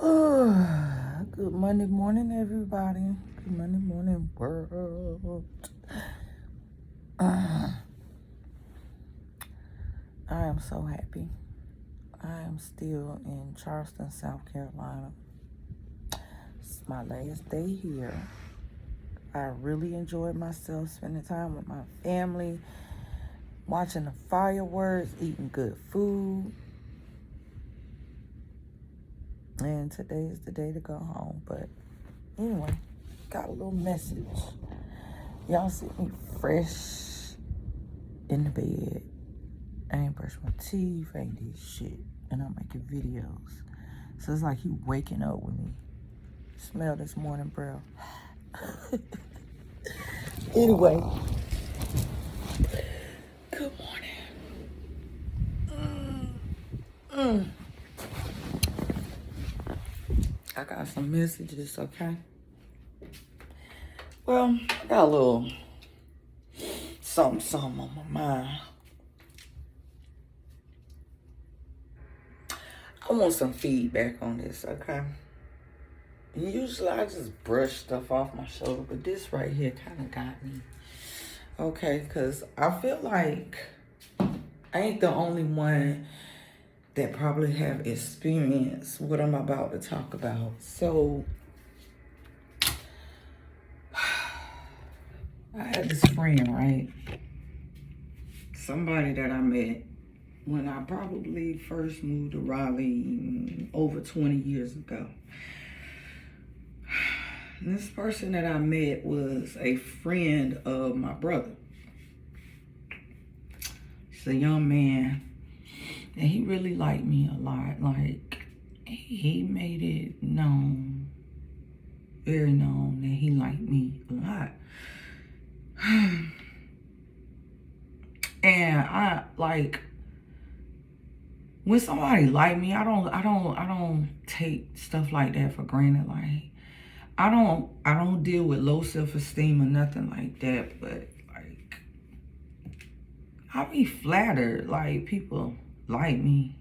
Good Monday morning, everybody. Good Monday morning, world. I am so happy. I am still in Charleston, South Carolina. It's my last day here. I really enjoyed myself spending time with my family, watching the fireworks, eating good food. And today is the day to go home. But anyway, got a little message. Y'all see me fresh in the bed. I ain't brushed my teeth, I ain't did shit. And I'm making videos. So it's like you waking up with me. Smell this morning breath. Anyway. Good morning. I got some messages, okay? Well, I got a little something on my mind. I want some feedback on this, okay? Usually I just brush stuff off my shoulder, but this right here kind of got me. Okay, because I feel like I ain't the only one that probably have experienced what I'm about to talk about. So, I had this friend, right? Somebody that I met when I probably first moved to Raleigh over 20 years ago. And this person that I met was a friend of my brother. He's a young man, and he really liked me a lot. Like, he made it known, very known, that he liked me a lot. And I like, when somebody like me, I don't take stuff like that for granted. Like, I don't deal with low self-esteem or nothing like that, but like, I be flattered like people like me,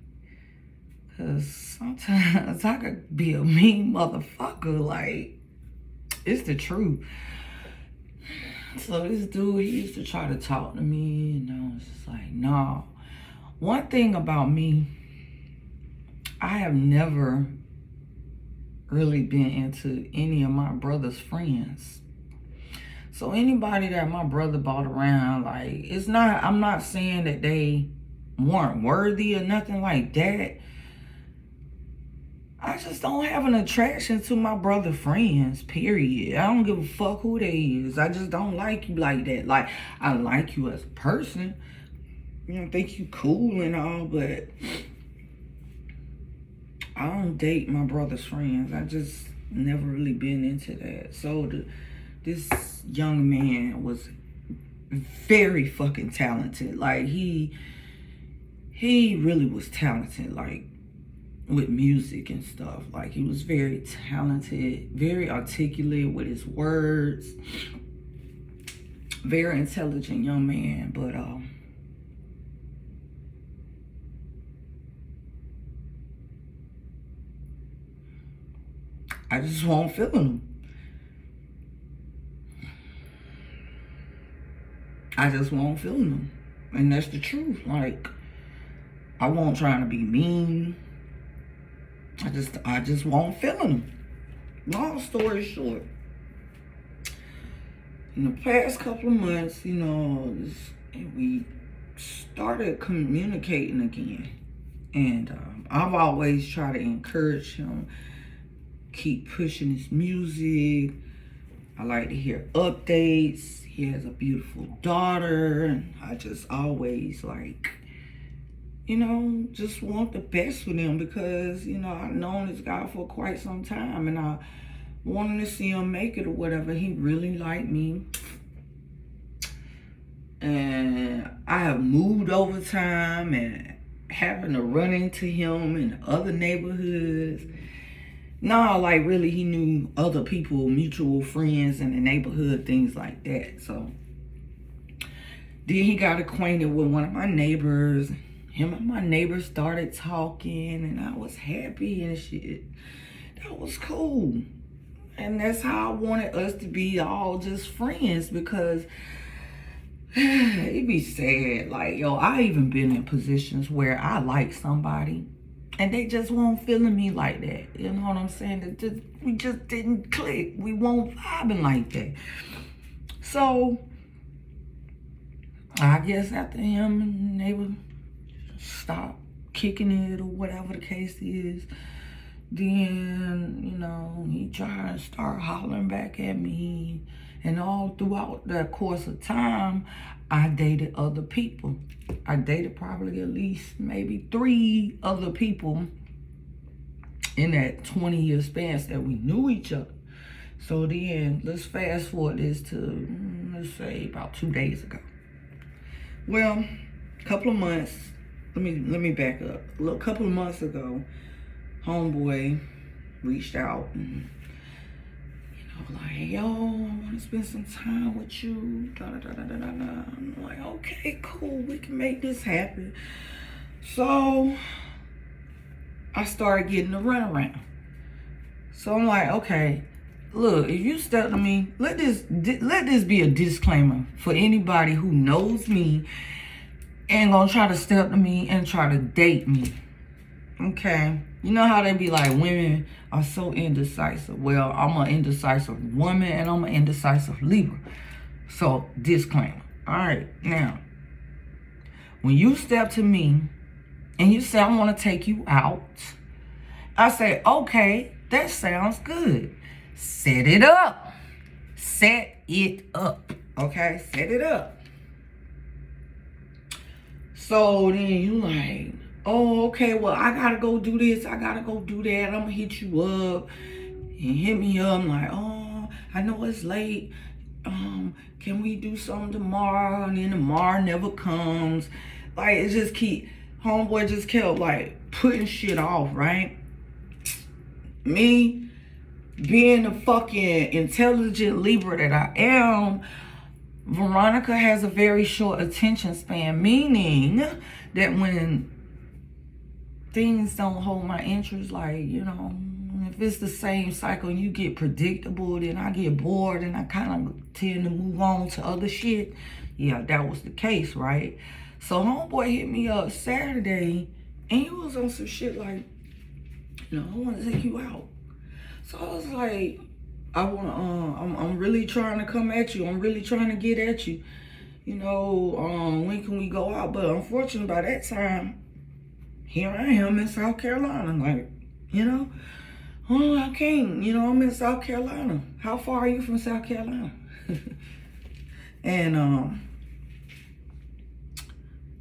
cause sometimes I could be a mean motherfucker. Like, it's the truth. So this dude, he used to try to talk to me, and I was just like, no. One thing about me, I have never really been into any of my brother's friends. So anybody that my brother brought around, like, it's not, I'm not saying that they weren't worthy or nothing like that. I just don't have an attraction to my brother friends, period. I don't give a fuck who they is. I just don't like you like that. Like, I like you as a person. You know, think you cool and all, but I don't date my brother's friends. I just never really been into that. So this young man was very fucking talented. Like, he really was talented, like, with music and stuff. Like, he was very talented, very articulate with his words, very intelligent young man. But I just won't feel him. I just won't feel him. And that's the truth. Like, I won't try to be mean. I just won't feel him. Long story short, in the past couple of months, you know, we started communicating again. And I've always tried to encourage him, keep pushing his music. I like to hear updates. He has a beautiful daughter, and I just always, like, you know, just want the best for them, because, you know, I've known this guy for quite some time, and I wanted to see him make it or whatever. He really liked me. And I have moved over time, and having to run into him in other neighborhoods. No, like, really, he knew other people, mutual friends in the neighborhood, things like that. So then he got acquainted with one of my neighbors. Him and my neighbor started talking, and I was happy and shit. That was cool. And that's how I wanted us to be, all just friends, because it'd be sad. Like, yo, I even been in positions where I like somebody and they just won't feeling me like that. You know what I'm saying? We just didn't click. We won't vibing like that. So I guess after him, they would stop kicking it or whatever the case is. Then, you know, he tried to start hollering back at me. And all throughout the course of time, I dated other people. I dated probably at least maybe 3 other people in that 20-year span that we knew each other. So then, let's fast forward this to, let's say, about 2 days ago. Well, a couple of months, let me back up. A couple of months ago, homeboy reached out and, like, yo, I want to spend some time with you. I'm like, okay, cool, we can make this happen. So I started getting the runaround. So I'm like, okay, look, if you step to me, let this be a disclaimer for anybody who knows me and gonna try to step to me and try to date me. Okay, you know how they be like, women are so indecisive. Well, I'm an indecisive woman and I'm an indecisive Libra. So, disclaimer. All right, now, when you step to me and you say, I want to take you out, I say, okay, that sounds good. Set it up. Set it up. Okay, set it up. So then you like, oh, okay, well, I gotta go do this, I gotta go do that, I'm gonna hit you up, and hit me up. I'm like, oh, I know it's late, can we do something tomorrow? And then tomorrow never comes. Like, it just homeboy just kept, like, putting shit off, right? Me, being the fucking intelligent Libra that I am, Veronica has a very short attention span, meaning that when things don't hold my interest, like, you know, if it's the same cycle and you get predictable, then I get bored and I kind of tend to move on to other shit. Yeah, that was the case, right? So homeboy hit me up Saturday and he was on some shit like, you know, I want to take you out. So I was like, I'm really trying to come at you. I'm really trying to get at you. You know, when can we go out? But unfortunately, by that time, here I am in South Carolina. Like, you know, oh, I can't. You know, I'm in South Carolina. How far are you from South Carolina? And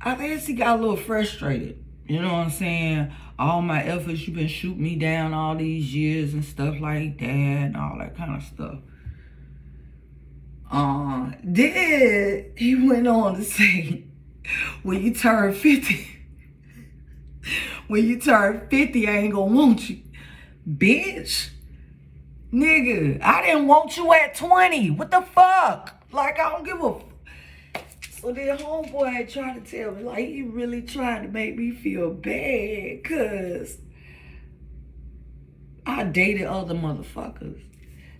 I guess he got a little frustrated. You know what I'm saying? All my efforts, you've been shooting me down all these years and stuff like that and all that kind of stuff. Then he went on to say, when you turn 50, I ain't gonna want you. Bitch, nigga, I didn't want you at 20. What the fuck? Like, I don't give a So then homeboy tried to tell me, like, he really tried to make me feel bad because I dated other motherfuckers.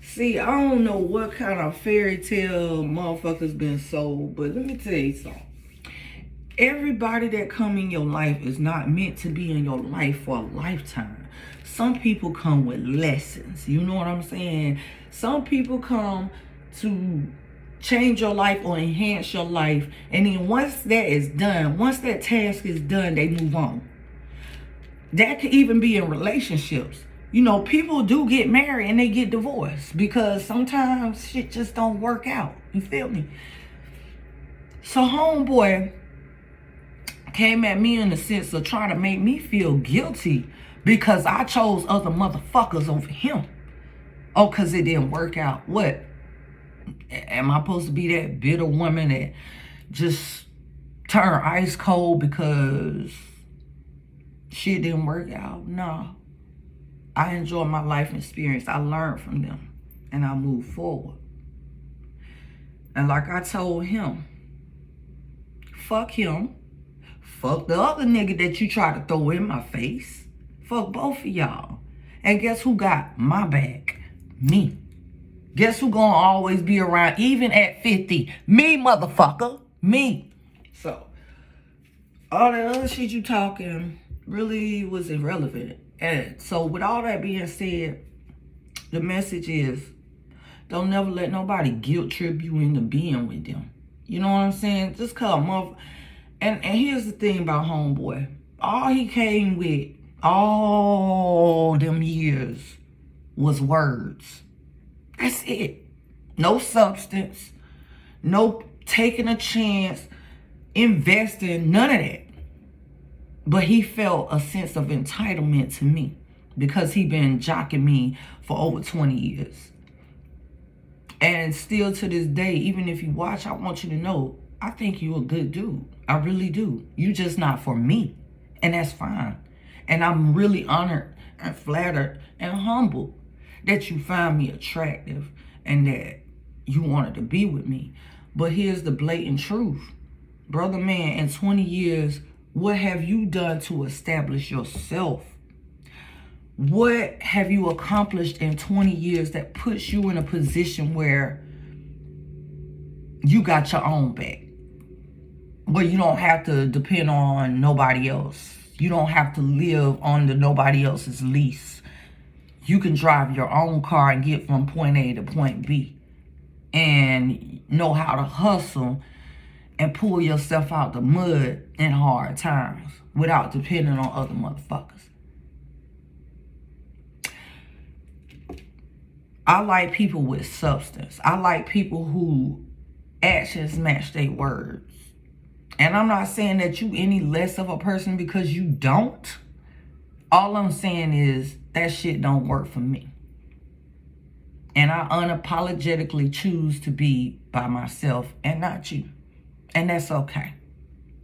See, I don't know what kind of fairy tale motherfuckers been sold, but let me tell you something. Everybody that come in your life is not meant to be in your life for a lifetime. Some people come with lessons. You know what I'm saying? Some people come to change your life or enhance your life. And then once that is done, once that task is done, they move on. That could even be in relationships. You know, people do get married and they get divorced because sometimes shit just don't work out. You feel me? So homeboy came at me in the sense of trying to make me feel guilty because I chose other motherfuckers over him. Oh, because it didn't work out. What? Am I supposed to be that bitter woman that just turn ice cold because shit didn't work out? No. I enjoyed my life experience. I learned from them and I moved forward. And like I told him, fuck him. Fuck the other nigga that you try to throw in my face. Fuck both of y'all. And guess who got my back? Me. Guess who gonna always be around even at 50? Me, motherfucker. Me. So, all that other shit you talking really was irrelevant. And so with all that being said, the message is, don't never let nobody guilt trip you into being with them. You know what I'm saying? Just come up. And here's the thing about homeboy. All he came with all them years was words. That's it. No substance. No taking a chance. Investing. None of that. But he felt a sense of entitlement to me because he been jocking me for over 20 years. And still to this day, even if you watch, I want you to know, I think you a good dude. I really do. You just not for me. And that's fine. And I'm really honored and flattered and humbled that you find me attractive and that you wanted to be with me. But here's the blatant truth. Brother man, in 20 years, what have you done to establish yourself? What have you accomplished in 20 years that puts you in a position where you got your own back? Where you don't have to depend on nobody else. You don't have to live under nobody else's lease. You can drive your own car and get from point A to point B. And know how to hustle and pull yourself out the mud in hard times without depending on other motherfuckers. I like people with substance. I like people who actions match their words. And I'm not saying that you any less of a person because you don't. All I'm saying is that shit don't work for me. And I unapologetically choose to be by myself and not you. And that's okay.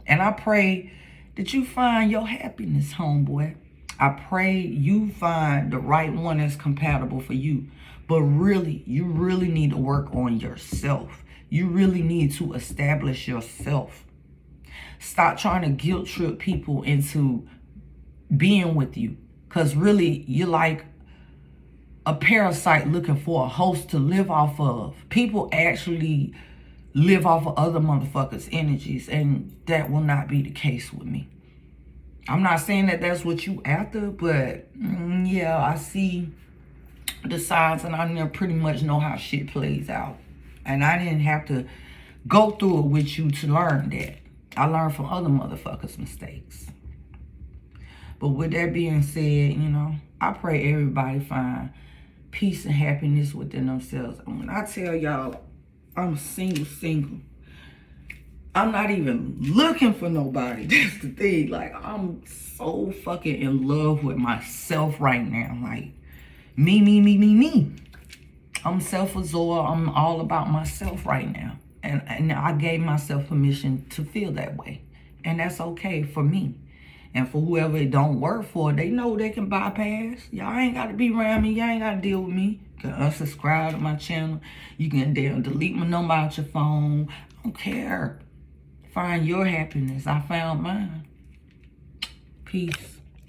And I pray that you find your happiness, homeboy. I pray you find the right one that's compatible for you. But really, you really need to work on yourself. You really need to establish yourself. Stop trying to guilt trip people into being with you. Because really, you're like a parasite looking for a host to live off of. People actually live off of other motherfuckers' energies. And that will not be the case with me. I'm not saying that that's what you after. But yeah, I see the signs and I pretty much know how shit plays out. And I didn't have to go through it with you to learn that. I learned from other motherfuckers' mistakes. But with that being said, you know, I pray everybody find peace and happiness within themselves. And when I tell y'all I'm single, I'm not even looking for nobody. That's the thing. Like, I'm so fucking in love with myself right now. Like, me. I'm self-absorbed. I'm all about myself right now. And I gave myself permission to feel that way. And that's okay for me. And for whoever it don't work for, they know they can bypass. Y'all ain't got to be around me. Y'all ain't got to deal with me. You can unsubscribe to my channel. You can delete my number out your phone. I don't care. Find your happiness. I found mine. Peace.